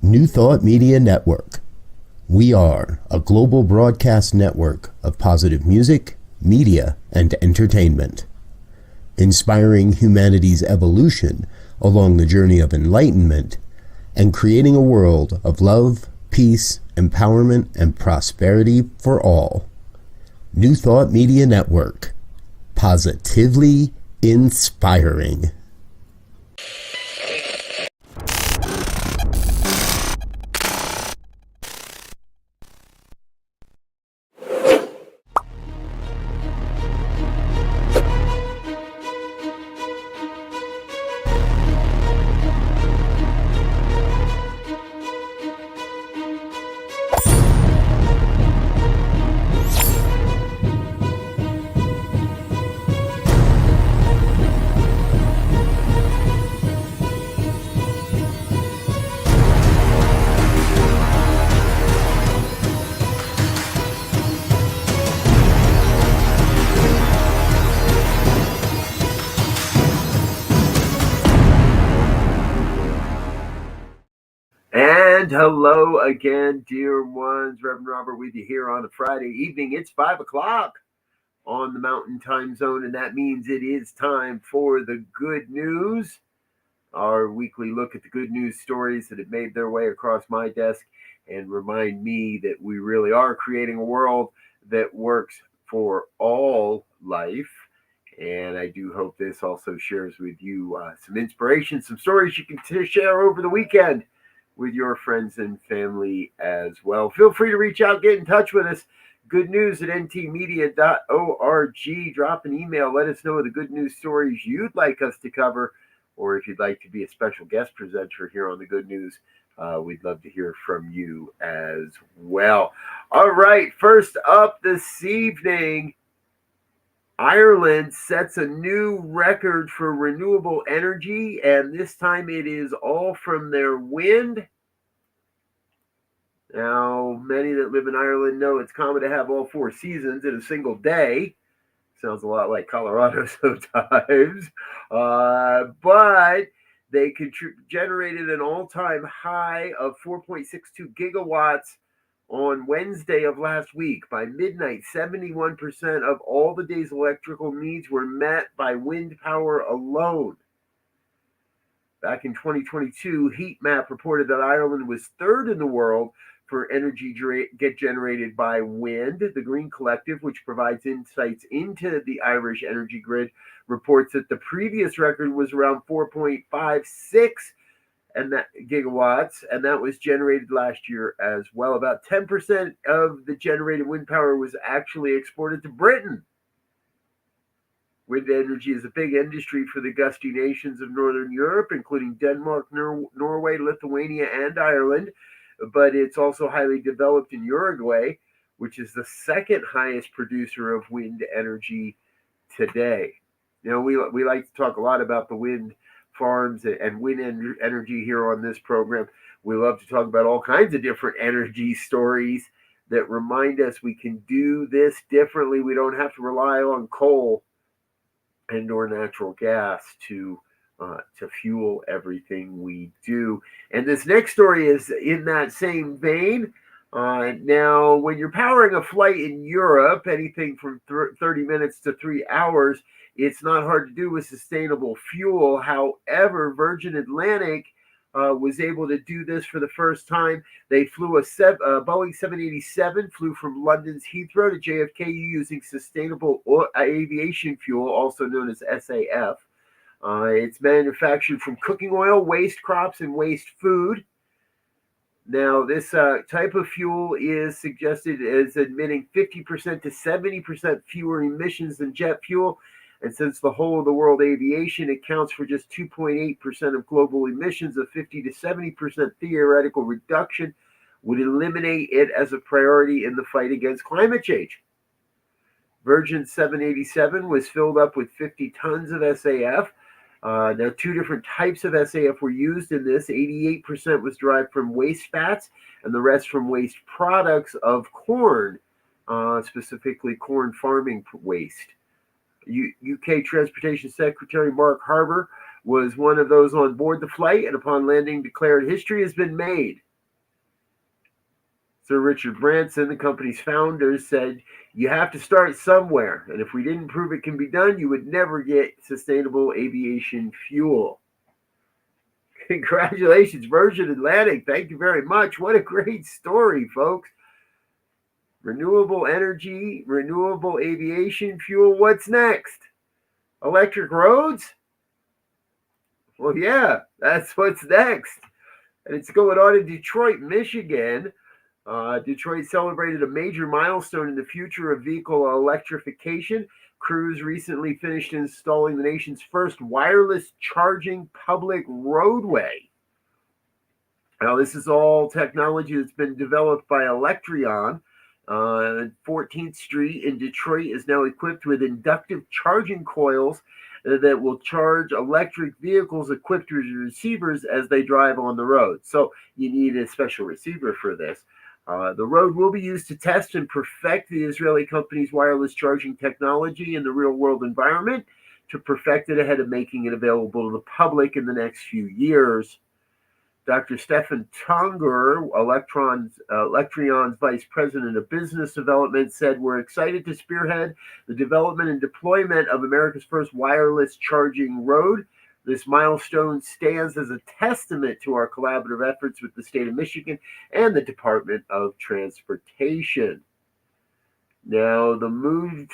New Thought Media Network. We are a global broadcast network of positive music, media, and entertainment, inspiring humanity's evolution along the journey of enlightenment and creating a world of love, peace, empowerment, and prosperity for all. New Thought Media Network. Positively inspiring. And hello again, dear ones. Reverend Robert with you here on a Friday evening. It's 5 o'clock on the Mountain Time Zone, and that means it is time for the good news, our weekly look at the good news stories that have made their way across my desk and remind me that we really are creating a world that works for all life. And I do hope this also shares with you some inspiration, some stories you can share over the weekend with your friends and family as well. Feel free to reach out, get in touch with us. Good news at ntmedia.org. Drop an email. Let us know the good news stories you'd like us to cover, or if you'd like to be a special guest presenter here on the good news, we'd love to hear from you as well. All right, first up this evening, Ireland sets a new record for renewable energy, and this time it is all from their wind. Now, many that live in Ireland know it's common to have all four seasons in a single day. Sounds a lot like Colorado sometimes. But they generated an all-time high of 4.62 gigawatts on Wednesday of last week. By midnight, 71% of all the day's electrical needs were met by wind power alone. Back in 2022, Heatmap reported that Ireland was third in the world for energy get generated by wind. The Green Collective, which provides insights into the Irish energy grid, reports that the previous record was around 4.56 gigawatts, and that was generated last year as well. About 10% of the generated wind power was actually exported to Britain. Wind energy is a big industry for the gusty nations of Northern Europe, including Denmark, Norway, Lithuania, and Ireland, but it's also highly developed in Uruguay, which is the second highest producer of wind energy today. You know, we like to talk a lot about the wind farms and wind energy here on this program. We love to talk about all kinds of different energy stories that remind us we can do this differently. We don't have to rely on coal and or natural gas to fuel everything we do. And this next story is in that same vein. Now, when you're powering a flight in Europe, anything from 30 minutes to 3 hours, it's not hard to do with sustainable fuel. However, Virgin Atlantic was able to do this for the first time. They flew a Boeing 787, flew from London's Heathrow to JFK using sustainable aviation fuel, also known as SAF. It's manufactured from cooking oil, waste crops, and waste food. Now, this type of fuel is suggested as emitting 50% to 70% fewer emissions than jet fuel. And since the whole of the world aviation accounts for just 2.8% of global emissions, a 50 to 70% theoretical reduction would eliminate it as a priority in the fight against climate change. Virgin 787 was filled up with 50 tons of SAF. Now, two different types of SAF were used in this. 88% was derived from waste fats, and the rest from waste products of corn, specifically corn farming waste. UK Transportation Secretary Mark Harbour was one of those on board the flight, and upon landing declared history has been made. Sir Richard Branson, the company's founder, said, "You have to start somewhere, and if we didn't prove it can be done, you would never get sustainable aviation fuel." Congratulations, Virgin Atlantic. Thank you very much. What a great story, folks. Renewable energy, renewable aviation fuel. What's next? Electric roads? Well, yeah, that's what's next. And it's going on in Detroit, Michigan. Detroit celebrated a major milestone in the future of vehicle electrification. Crews recently finished installing the nation's first wireless charging public roadway. Now, this is all technology that's been developed by Electrion. 14th Street in Detroit is now equipped with inductive charging coils that will charge electric vehicles equipped with receivers as they drive on the road. So you need a special receiver for this. The road will be used to test and perfect the Israeli company's wireless charging technology in the real world environment, to perfect it ahead of making it available to the public in the next few years. Dr. Stefan Tonger, Electrion's Vice President of Business Development, said, "We're excited to spearhead the development and deployment of America's first wireless charging road. This milestone stands as a testament to our collaborative efforts with the state of Michigan and the Department of Transportation." Now, the move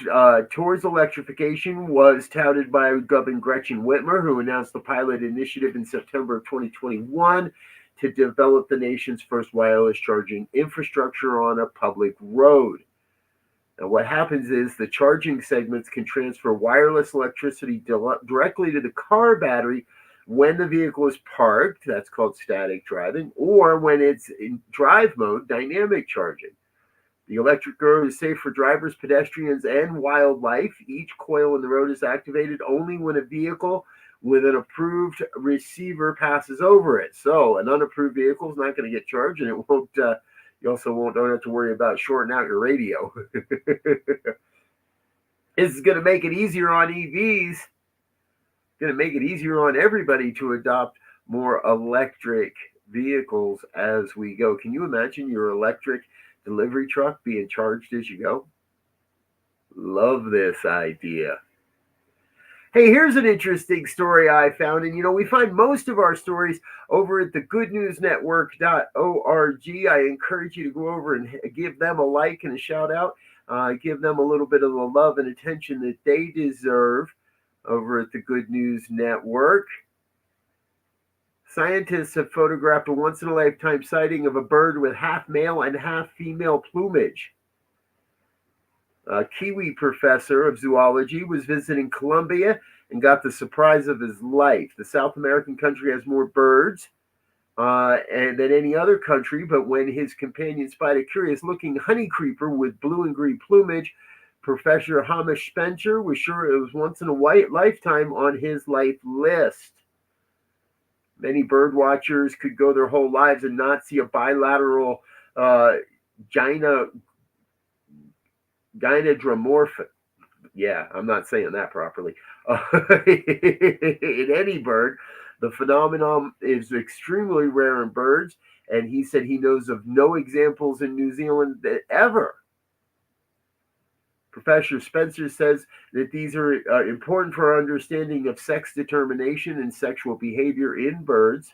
towards electrification was touted by Governor Gretchen Whitmer, who announced the pilot initiative in September of 2021 to develop the nation's first wireless charging infrastructure on a public road. Now, what happens is the charging segments can transfer wireless electricity directly to the car battery when the vehicle is parked, that's called static driving, or when it's in drive mode, dynamic charging. The electric road is safe for drivers, pedestrians, and wildlife. Each coil in the road is activated only when a vehicle with an approved receiver passes over it. So an unapproved vehicle is not going to get charged, and it won't. You also don't have to worry about shorting out your radio. This is going to make it easier on EVs. Going to make it easier on everybody to adopt more electric vehicles as we go. Can you imagine your electric delivery truck being charged as you go? Love this idea. Hey, here's an interesting story I found. And, we find most of our stories over at the goodnewsnetwork.org. I encourage you to go over and give them a like and a shout out. Give them a little bit of the love and attention that they deserve over at the Good News Network. Scientists have photographed a once-in-a-lifetime sighting of a bird with half male and half female plumage. A Kiwi professor of zoology was visiting Colombia and got the surprise of his life. The South American country has more birds than any other country, but when his companion spied a curious-looking honey creeper with blue and green plumage, Professor Hamish Spencer was sure it was once in a lifetime on his life list. Many bird watchers could go their whole lives and not see a bilateral gynandromorphic. Yeah, I'm not saying that properly. In any bird, the phenomenon is extremely rare in birds, and he said he knows of no examples in New Zealand ever. Professor Spencer says that these are important for our understanding of sex determination and sexual behavior in birds.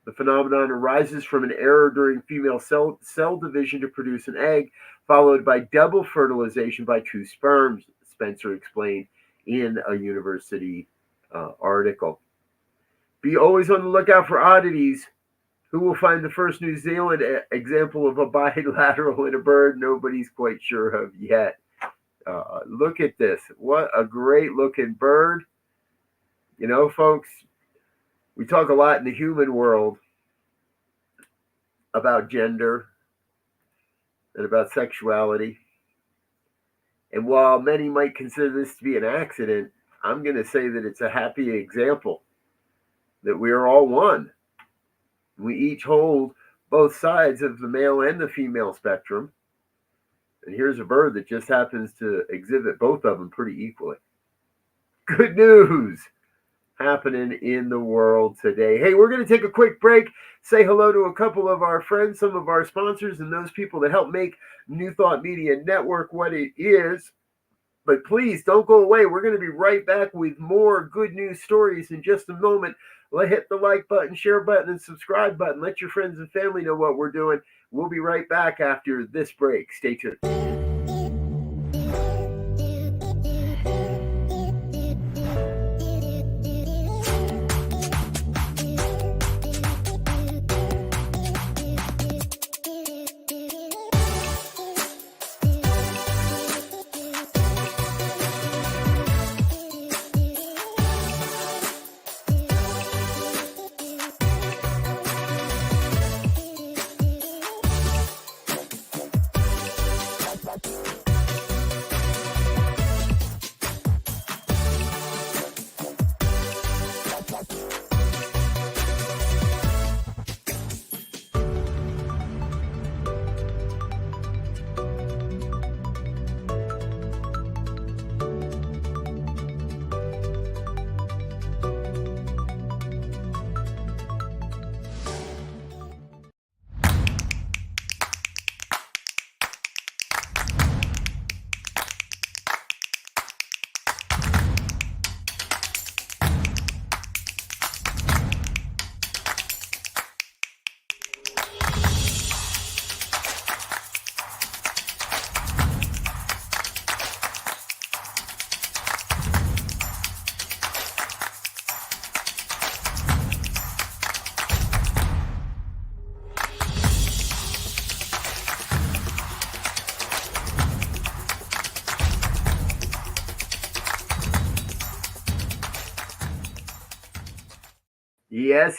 The phenomenon arises from an error during female cell division to produce an egg, followed by double fertilization by two sperms, Spencer explained in a university article. Be always on the lookout for oddities. Who will find the first New Zealand example of a bilateral in a bird? Nobody's quite sure of yet. Look at this. What a great looking bird. Folks, we talk a lot in the human world about gender and about sexuality. And while many might consider this to be an accident, I'm going to say that it's a happy example that we are all one. We each hold both sides of the male and the female spectrum. And here's a bird that just happens to exhibit both of them pretty equally. Good news! happening in the world today. Hey, we're going to take a quick break, say hello to a couple of our friends, some of our sponsors, and those people that help make New Thought Media Network what it is. But please don't go away. We're going to be right back with more good news stories in just a moment. Hit the like button, share button, and subscribe button. Let your friends and family know what we're doing. We'll be right back after this break. Stay tuned.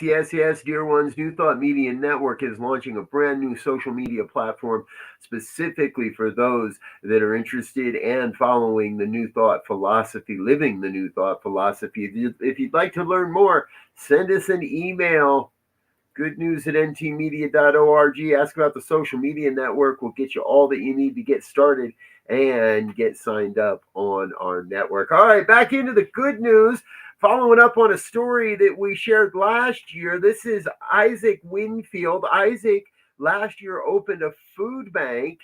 Yes, dear ones. New Thought Media Network is launching a brand new social media platform specifically for those that are interested and following the New Thought philosophy, living the New Thought philosophy. If you'd like to learn more, send us an email. Goodnews at ntmedia.org. Ask about the social media network. We'll get you all that you need to get started and get signed up on our network. All right, back into the good news. Following up on a story that we shared last year, this is Isaac Winfield. Isaac last year opened a food bank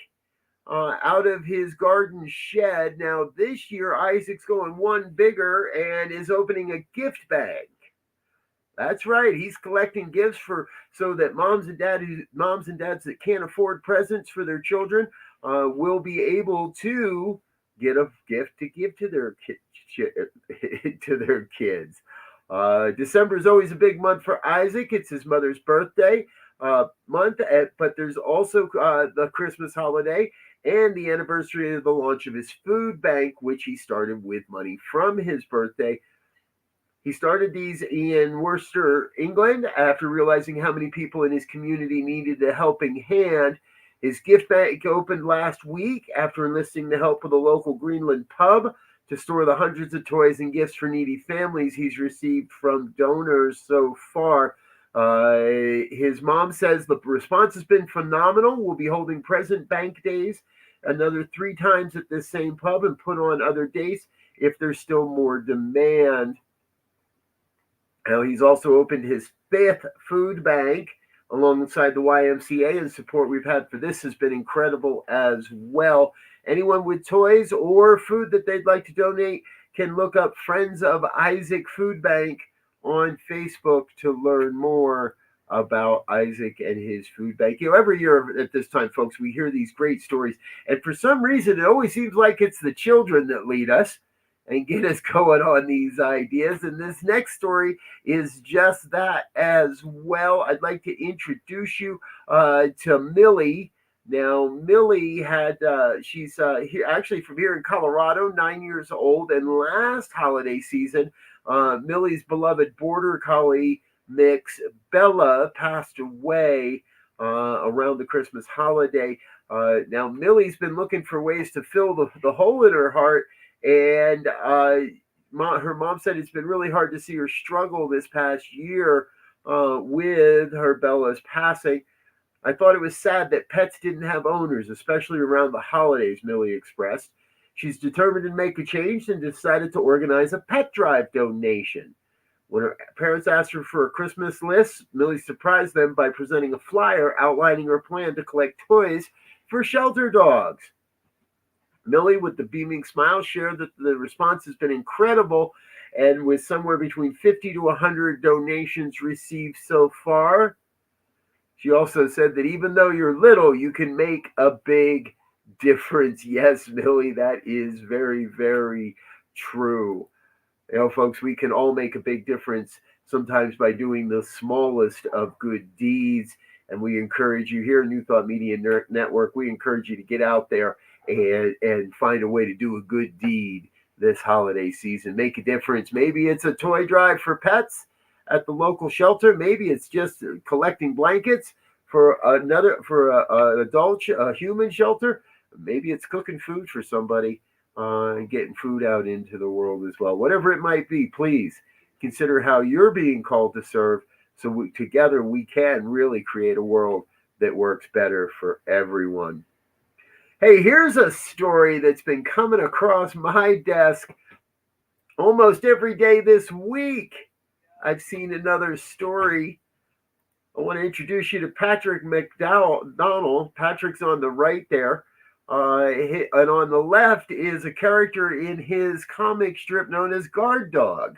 out of his garden shed. Now, this year, Isaac's going one bigger and is opening a gift bag. That's right. He's collecting gifts so that moms and dads that can't afford presents for their children will be able to get a gift to give to their kids. December is always a big month for Isaac. It's his mother's birthday month, but there's also the Christmas holiday and the anniversary of the launch of his food bank, which he started with money from his birthday. He started these in Worcester, England, after realizing how many people in his community needed a helping hand. His gift bank opened last week after enlisting the help of the local Greenland pub to store the hundreds of toys and gifts for needy families he's received from donors so far. His mom says the response has been phenomenal. We'll be holding present bank days another 3 times at this same pub and put on other days if there's still more demand. Now, he's also opened his 5th food bank alongside the YMCA, and support we've had for this has been incredible as well. Anyone with toys or food that they'd like to donate can look up Friends of Isaac Food Bank on Facebook to learn more about Isaac and his food bank. Every year at this time, folks, we hear these great stories, and for some reason, it always seems like it's the children that lead us and get us going on these ideas. And this next story is just that as well. I'd like to introduce you to Millie. Now, Millie she's here, actually from here in Colorado, 9 years old. And last holiday season, Millie's beloved border collie mix, Bella, passed away around the Christmas holiday. Now, Millie's been looking for ways to fill the hole in her heart. And her mom said it's been really hard to see her struggle this past year with her Bella's passing. I thought it was sad that pets didn't have owners, especially around the holidays, Millie expressed. She's determined to make a change and decided to organize a pet drive donation. When her parents asked her for a Christmas list, Millie surprised them by presenting a flyer outlining her plan to collect toys for shelter dogs. Millie, with the beaming smile, shared that the response has been incredible, and with somewhere between 50 to 100 donations received so far. She also said that even though you're little, you can make a big difference. Yes, Millie, that is very, very true. Folks, we can all make a big difference sometimes by doing the smallest of good deeds. And we encourage you here, New Thought Media Network, we encourage you to get out there and find a way to do a good deed this holiday season. Make a difference. Maybe it's a toy drive for pets at the local shelter. Maybe it's just collecting blankets for an adult, human shelter. Maybe it's cooking food for somebody and getting food out into the world as well. Whatever it might be, please consider how you're being called to serve, so together we can really create a world that works better for everyone. Hey, here's a story that's been coming across my desk almost every day this week. I've seen another story. I want to introduce you to Patrick McDonald. Patrick's on the right there. And on the left is a character in his comic strip known as Guard Dog.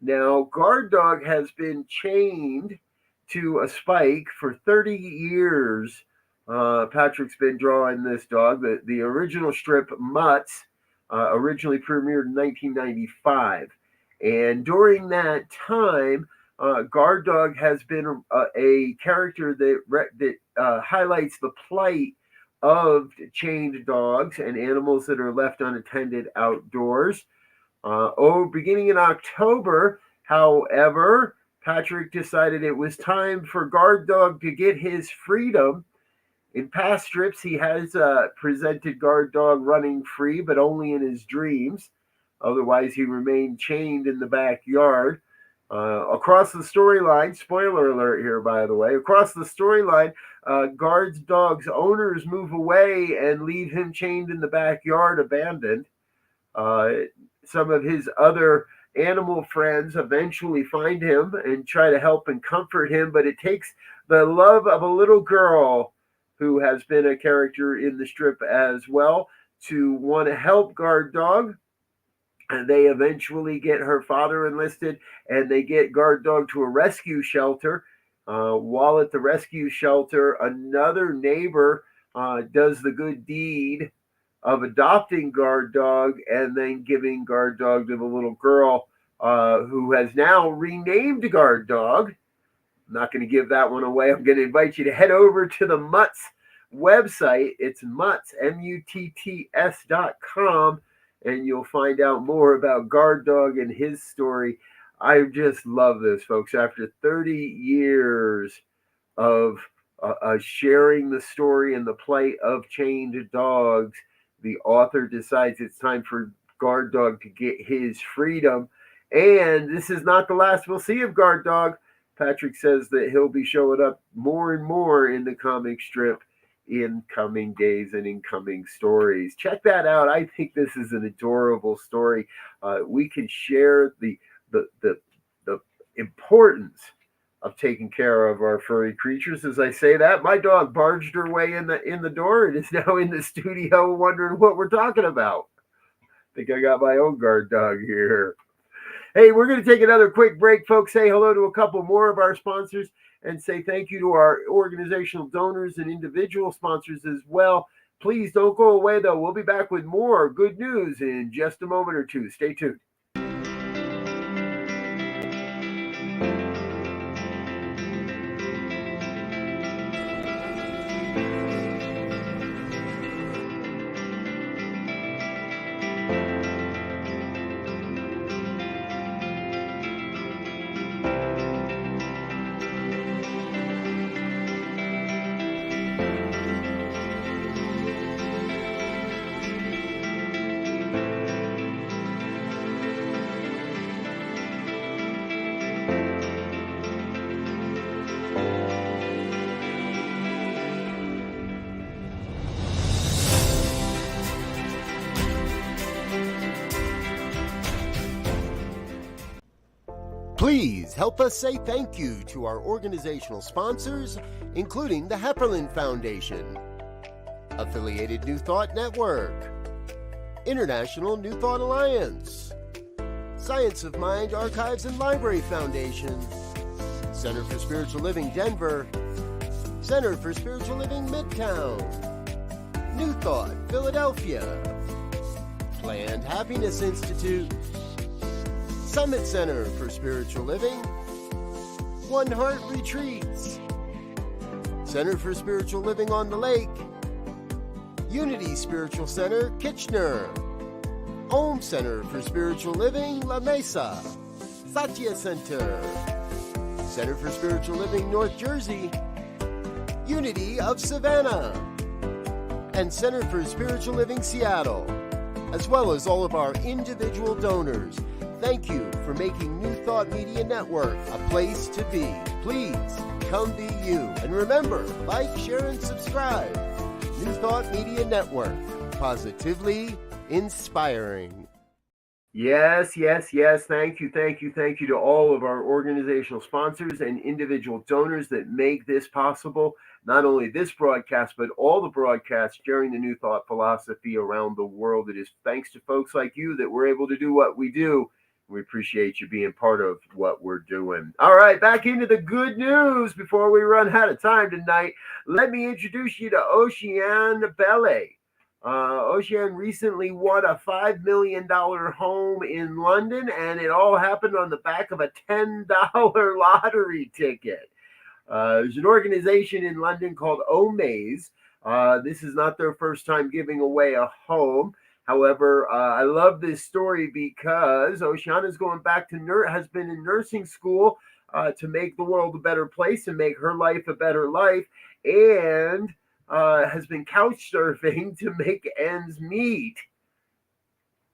Now, Guard Dog has been chained to a spike for 30 years. Patrick's been drawing this dog. The original strip, Mutts, originally premiered in 1995. And during that time, Guard Dog has been a character that highlights the plight of chained dogs and animals that are left unattended outdoors. Beginning in October, however, Patrick decided it was time for Guard Dog to get his freedom. In past strips, he has presented Guard Dog running free, but only in his dreams. Otherwise, he remained chained in the backyard. Across the storyline, spoiler alert here, by the way, across the storyline, Guard Dog's owners move away and leave him chained in the backyard, abandoned. Some of his other animal friends eventually find him and try to help and comfort him, but it takes the love of a little girl who has been a character in the strip as well to want to help Guard Dog. And they eventually get her father enlisted, and they get Guard Dog to a rescue shelter. While at the rescue shelter, another neighbor does the good deed of adopting Guard Dog and then giving Guard Dog to the little girl who has now renamed Guard Dog. I'm not going to give that one away. I'm going to invite you to head over to the Mutts website. It's Mutts, MUTTS.com. And you'll find out more about Guard Dog and his story. I just love this, folks. After 30 years of sharing the story and the plight of chained dogs, the author decides it's time for Guard Dog to get his freedom. And this is not the last we'll see of Guard Dog. Patrick says that he'll be showing up more and more in the comic strip in coming days and in coming stories. Check that out. I think this is an adorable story. We can share the importance of taking care of our furry creatures. As I say that, my dog barged her way in the door and is now in the studio wondering what we're talking about. I think I got my own Guard Dog here. Hey, we're going to take another quick break, folks. Say hello to a couple more of our sponsors and say thank you to our organizational donors and individual sponsors as well. Please don't go away, though. We'll be back with more good news in just a moment or two. Stay tuned. Please help us say thank you to our organizational sponsors, including the Hepperlin Foundation, Affiliated New Thought Network, International New Thought Alliance, Science of Mind Archives and Library Foundation, Center for Spiritual Living Denver, Center for Spiritual Living Midtown, New Thought Philadelphia, Planned Happiness Institute, Summit Center for Spiritual Living, One Heart Retreats, Center for Spiritual Living on the Lake, Unity Spiritual Center, Kitchener, Om Center for Spiritual Living, La Mesa, Satya Center, Center for Spiritual Living, North Jersey, Unity of Savannah, and Center for Spiritual Living, Seattle, as well as all of our individual donors. Thank you for making New Thought Media Network a place to be. Please come be you. And remember, like, share, and subscribe. New Thought Media Network, positively inspiring. Yes. Thank you to all of our organizational sponsors and individual donors that make this possible. Not only this broadcast, but all the broadcasts sharing the New Thought philosophy around the world. It is thanks to folks like you that we're able to do what we do. We appreciate you being part of what we're doing. All right, back into the good news before we run out of time tonight. Let me introduce you to Oceane Belle. Oceane recently won a $5 million home in London, and it all happened on the back of a $10 lottery ticket. There's an organization in London called Omaze. This is not their first time giving away a home. However, I love this story because Oceane is going back to has been in nursing school to make the world a better place and make her life a better life, and has been couch surfing to make ends meet.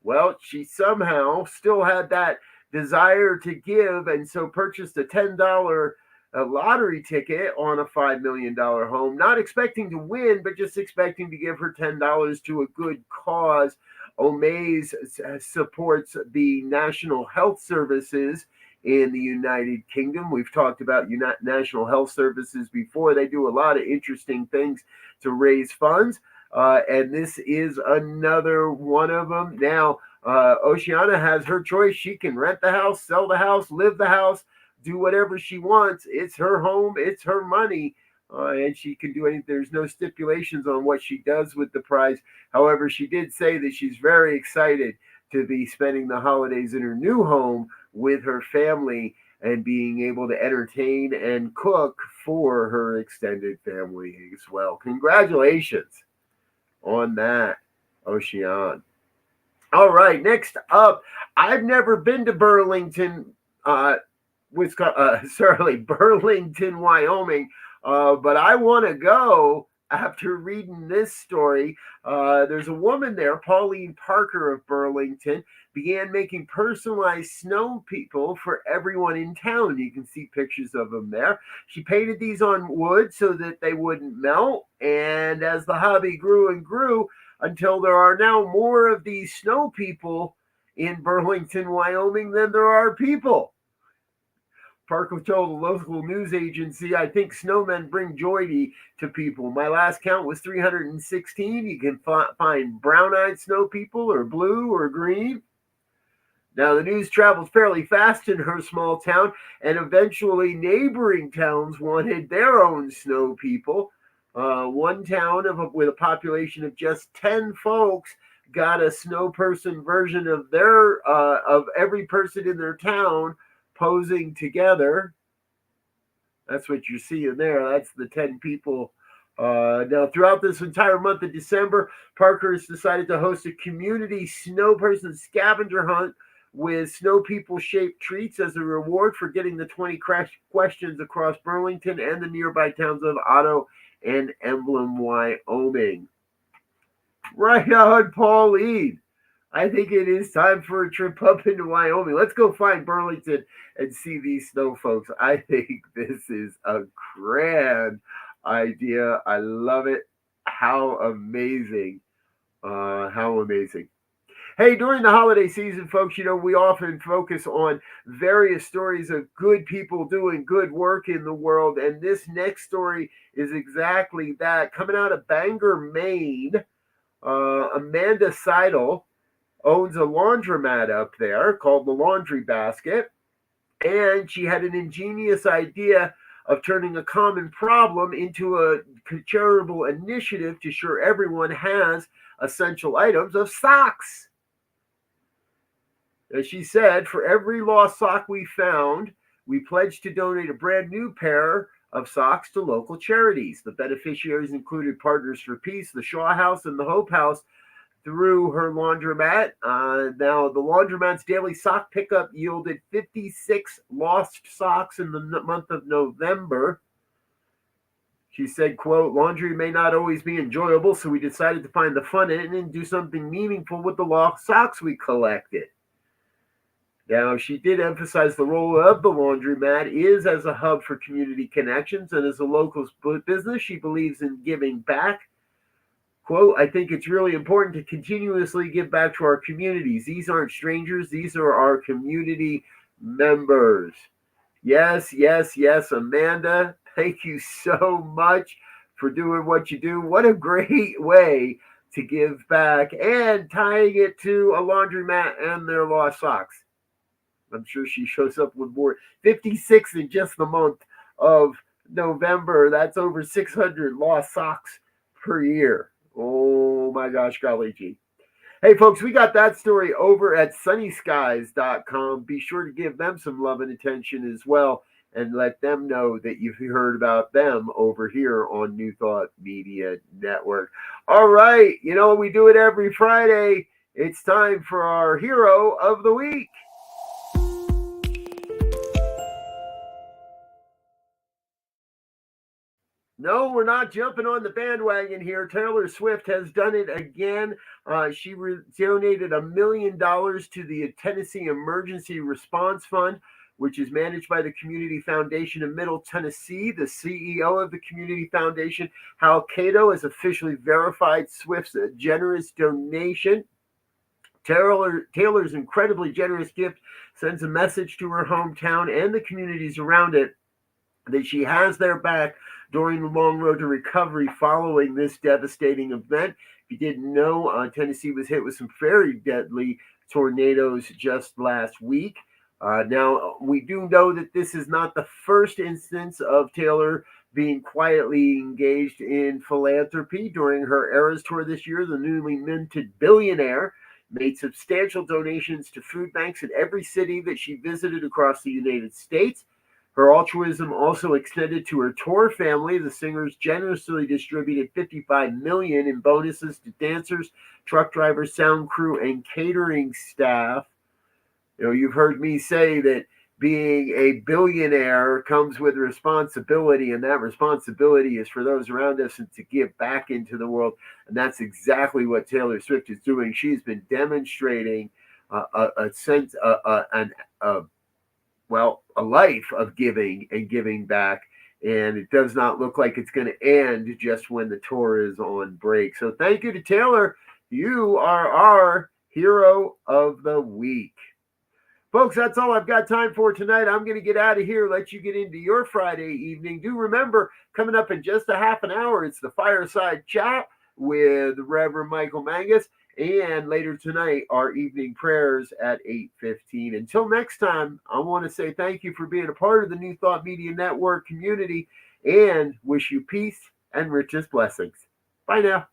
Well, she somehow still had that desire to give, and so purchased a $10 lottery ticket on a $5 million home, not expecting to win, but just expecting to give her $10 to a good cause. Omaze supports the National Health Services in the United Kingdom. We've talked about National Health Services before. They do a lot of interesting things to raise funds, and this is another one of them. Now, Oceane has her choice. She can rent the house, sell the house, live the house, do whatever she wants. It's her home, it's her money, and she can do anything. There's no stipulations on what she does with the prize. However, she did say that she's very excited to be spending the holidays in her new home with her family and being able to entertain and cook for her extended family as well. Congratulations on that, Oceane. All right, next up, I've never been to Burlington, Burlington, Wyoming, but I want to go after reading this story. There's a woman there, Pauline Parker of Burlington, began making personalized snow people for everyone in town. You can see pictures of them there. She painted these on wood so that they wouldn't melt, and as the hobby grew and grew, until there are now more of these snow people in Burlington, Wyoming than there are people. Parker told a local news agency, "I think snowmen bring joy to people. My last count was 316. You can find brown-eyed snow people or blue or green." Now, the news traveled fairly fast in her small town, and eventually neighboring towns wanted their own snow people. One town with a population of just 10 folks got a snow person version of of every person in their town posing together. That's what you're seeing there. That's the 10 people. Now, throughout this entire month of December, Parker has decided to host a community snow person scavenger hunt with snow people shaped treats as a reward for getting the 20 questions across Burlington and the nearby towns of Otto and Emblem, Wyoming. Right on, Pauline. I think it is time for a trip up into Wyoming. Let's go find Burlington and see these snow folks. I think this is a grand idea. I love it. How amazing. How amazing. Hey, during the holiday season, folks, we often focus on various stories of good people doing good work in the world. And this next story is exactly that. Coming out of Bangor, Maine, Amanda Seidel owns a laundromat up there called the Laundry Basket. And she had an ingenious idea of turning a common problem into a charitable initiative to ensure everyone has essential items of socks. As she said, for every lost sock we found, we pledged to donate a brand new pair of socks to local charities. The beneficiaries included Partners for Peace, the Shaw House, and the Hope House through her laundromat. Now, the laundromat's daily sock pickup yielded 56 lost socks in the month of November. She said, quote, laundry may not always be enjoyable, so we decided to find the fun in it and do something meaningful with the lost socks we collected. Now, she did emphasize the role of the laundromat is as a hub for community connections, and as a local business, she believes in giving back. Quote, I think it's really important to continuously give back to our communities. These aren't strangers, these are our community members. Yes, yes, yes, Amanda, thank you so much for doing what you do. What a great way to give back and tying it to a laundromat and their lost socks. I'm sure she shows up with more. 56 in just the month of November. That's over 600 lost socks per year. Oh my gosh, golly gee. Hey, folks, we got that story over at sunnyskies.com. Be sure to give them some love and attention as well and let them know that you've heard about them over here on New Thought Media Network. All right, we do it every Friday. It's time for our hero of the week. No, we're not jumping on the bandwagon here. Taylor Swift has done it again. She donated $1 million to the Tennessee Emergency Response Fund, which is managed by the Community Foundation of Middle Tennessee. The CEO of the Community Foundation, Hal Cato, has officially verified Swift's generous donation. Taylor's incredibly generous gift sends a message to her hometown and the communities around it that she has their back during the long road to recovery following this devastating event. If you didn't know, Tennessee was hit with some very deadly tornadoes just last week. Now, we do know that this is not the first instance of Taylor being quietly engaged in philanthropy. During her Eras tour this year, the newly minted billionaire made substantial donations to food banks in every city that she visited across the United States. Her altruism also extended to her tour family. The singers generously distributed $55 million in bonuses to dancers, truck drivers, sound crew, and catering staff. You've heard me say that being a billionaire comes with responsibility, and that responsibility is for those around us and to give back into the world. And that's exactly what Taylor Swift is doing. She's been demonstrating a sense, a life of giving and giving back. And it does not look like it's going to end just when the tour is on break. So thank you to Taylor. You are our hero of the week. Folks, that's all I've got time for tonight. I'm going to get out of here, let you get into your Friday evening. Do remember, coming up in just a half an hour, it's the Fireside Chat with Reverend Michael Mangus. And later tonight, our evening prayers at 8:15. Until next time, I want to say thank you for being a part of the New Thought Media Network community and wish you peace and richest blessings. Bye now.